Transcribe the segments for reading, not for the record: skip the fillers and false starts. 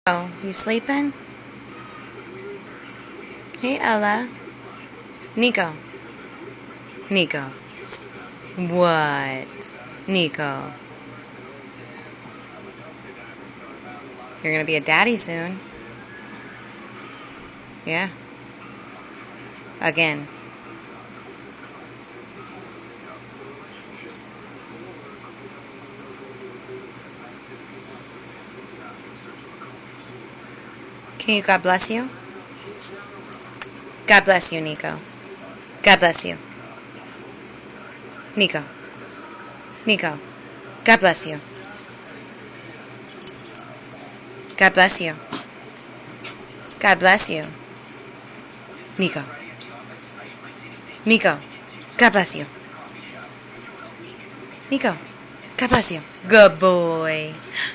Oh, you sleeping? Hey, Ella. Nico. Nico. What? Nico. You're gonna be a daddy soon. Yeah. Again. Can you God bless you? God bless you, Nico. God bless you. Nico. Nico. God bless you. God bless you. God bless you. Nico. Nico. God bless you. Nico. God bless you. Good boy.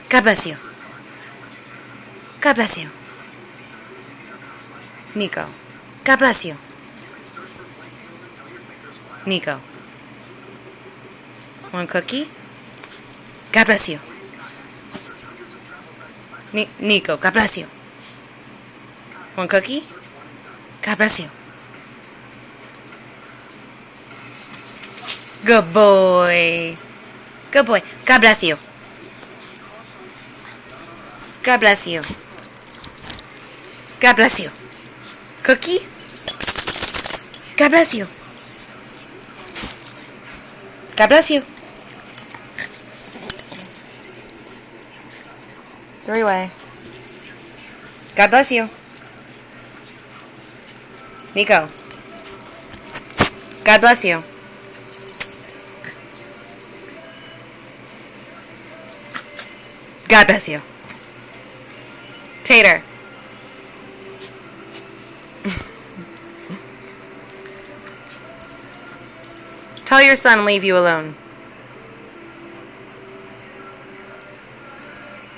God bless you. God bless you. Nico. God bless you. Nico. One cookie? God bless you. Nico, God bless you. One cookie? God bless you. Good boy. Good boy. God bless you. God bless you. God bless you. Cookie? God bless you. God bless you. Three-way. God bless you. Nico. God bless you. God bless you. Tater. Tell your son leave you alone.